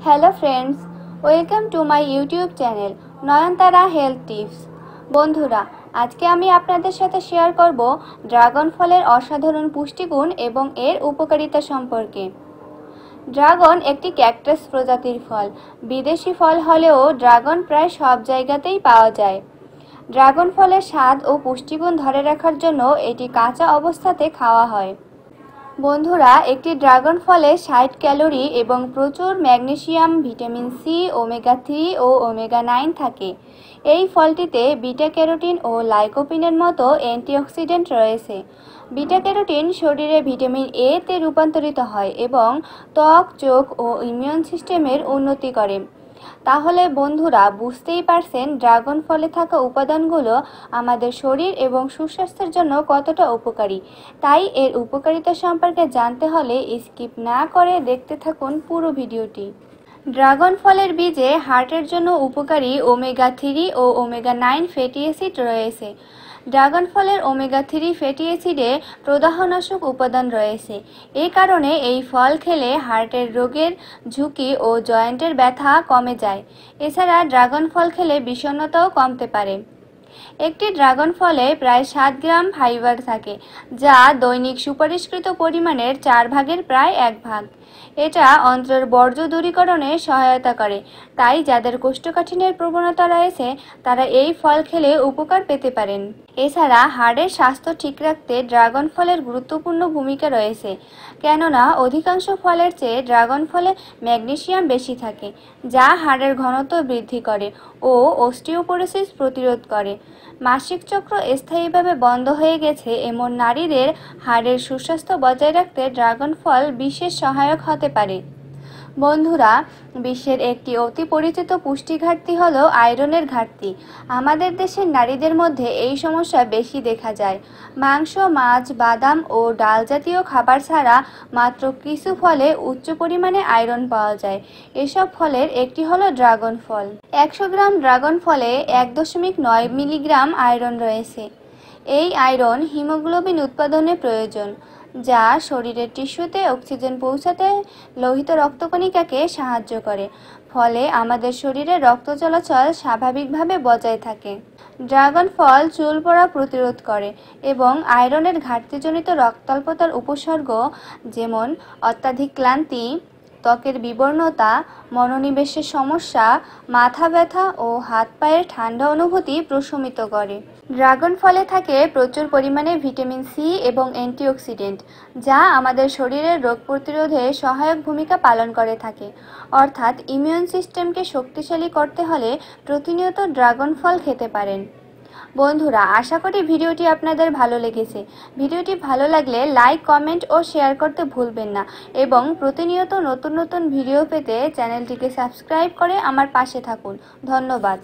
Hello friends, welcome to my YouTube channel Nayantara health tips. বন্ধুরা, আজকে আমি আপনাদের সাথে শেয়ার করব ড্রাগন ফলের অসাধারণ পুষ্টিগুণ এবং এর উপকারিতা সম্পর্কে। ড্রাগন একটি ক্যাকটাস প্রজাতির ফল। বিদেশি ফল হলেও ড্রাগন প্রায় সব জায়গাতেই পাওয়া যায়। ড্রাগন ফলের স্বাদ ও পুষ্টিগুণ ধরে রাখার জন্য এটি কাঁচা অবস্থাতে খাওয়া হয়। বন্ধুরা, একটি ড্রাগন ফলে 60 ক্যালোরি এবং প্রচুর ম্যাগনেসিয়াম, ভিটামিন সি, ওমেগা 3 ও ওমেগা 9 থাকে। এই ফলটিতে বিটা ক্যারোটিন ও লাইকোপিনের মতো অ্যান্টিঅক্সিডেন্ট রয়েছে। বিটা ক্যারোটিন শরীরে ভিটামিন এ তে রূপান্তরিত হয় এবং ত্বক, চোখ ও ইমিউন সিস্টেমের উন্নতি করে। তাহলে বন্ধুরা, বুঝতেই পারছেন ড্রাগন ফলে থাকা উপাদানগুলো আমাদের শরীর এবং সুস্বাস্থ্যের জন্য কতটা উপকারী। তাই এর উপকারিতা সম্পর্কে জানতে হলে স্কিপ না করে দেখতে থাকুন পুরো ভিডিওটি। ড্রাগন ফলের বীজে হার্টের জন্য উপকারী ওমেগা 3 ও ওমেগা 9 ফ্যাটি অ্যাসিড রয়েছে। ড্রাগন ফলের ওমেগা 3 ফ্যাটি অ্যাসিডে প্রদাহনাশক উপাদান রয়েছে। এই কারণে এই ফল খেলে হার্টের রোগের ঝুঁকি ও জয়েন্টের ব্যথা কমে যায়। এছাড়া ড্রাগন ফল খেলে বিষণ্ণতাও কমতে পারে। একটি ড্রাগন ফলে প্রায় 7 গ্রাম ফাইবার থাকে, যা দৈনিক সুপারিশকৃত পরিমাণের 4 ভাগের প্রায় 1 ভাগ। এটা অন্ত্রের বর্জ্য দূরীকরণে সহায়তা করে। তাই যাদের কোষ্ঠকাঠিন্যের প্রবণতা রয়েছে তারা এই ফল খেলে উপকার পেতে পারেন। এছাড়া হাড়ের স্বাস্থ্য ঠিক রাখতে ড্রাগন ফলের গুরুত্বপূর্ণ ভূমিকা রয়েছে, কেননা অধিকাংশ ফলের চেয়ে ড্রাগন ফলে ম্যাগনেসিয়াম বেশি থাকে, যা হাড়ের ঘনত্ব বৃদ্ধি করে ও অস্টিওপোরোসিস প্রতিরোধ করে। মাসিক চক্র স্থায়ীভাবে বন্ধ হয়ে গেছে এমন নারীদের হাড়ের সুস্বাস্থ্য বজায় রাখতে ড্রাগন ফল বিশেষ সহায়ক হতে পারে। বন্ধুরা, বিশ্বের একটি অতি পরিচিত পুষ্টি ঘাটতি হলো আয়রনের ঘাটতি। আমাদের দেশের নারীদের মধ্যে এই সমস্যা বেশি দেখা যায়। মাংস, মাছ, বাদাম ও ডাল জাতীয় খাবার ছাড়া মাত্র কিছু ফলে উচ্চ পরিমাণে আয়রন পাওয়া যায়। এসব ফলের একটি হলো ড্রাগন ফল। 100 গ্রাম ড্রাগন ফলে 1.9 মিলিগ্রাম আয়রন রয়েছে। এই আয়রন হিমোগ্লোবিন উৎপাদনে প্রয়োজন, যা শরীরের টিস্যুতে অক্সিজেন পৌঁছাতে লোহিত রক্তকণিকাকে সাহায্য করে। ফলে আমাদের শরীরে রক্ত চলাচল স্বাভাবিকভাবে বজায় থাকে। ড্রাগন ফল চুল পড়া প্রতিরোধ করে এবং আয়রনের ঘাটতিজনিত রক্তাল্পতার উপসর্গ যেমন অত্যাধিক ক্লান্তি, ত্বকের বিবর্ণতা, মনোনিবেশের সমস্যা, মাথা ব্যথা ও হাত পায়ের ঠান্ডা অনুভূতি প্রশমিত করে। ড্রাগন ফলে থাকে প্রচুর পরিমাণে ভিটামিন সি এবং অ্যান্টিঅক্সিডেন্ট, যা আমাদের শরীরের রোগ প্রতিরোধে সহায়ক ভূমিকা পালন করে থাকে। অর্থাৎ ইমিউন সিস্টেমকে শক্তিশালী করতে হলে প্রতিনিয়ত ড্রাগন ফল খেতে পারেন। বন্ধুরা, আশা করি ভিডিওটি আপনাদের ভালো লেগেছে। ভিডিওটি ভালো লাগলে লাইক, কমেন্ট ও শেয়ার করতে ভুলবেন না এবং প্রতিনিয়ত নতুন নতুন ভিডিও পেতে চ্যানেলটিকে সাবস্ক্রাইব করে আমার পাশে থাকুন। ধন্যবাদ।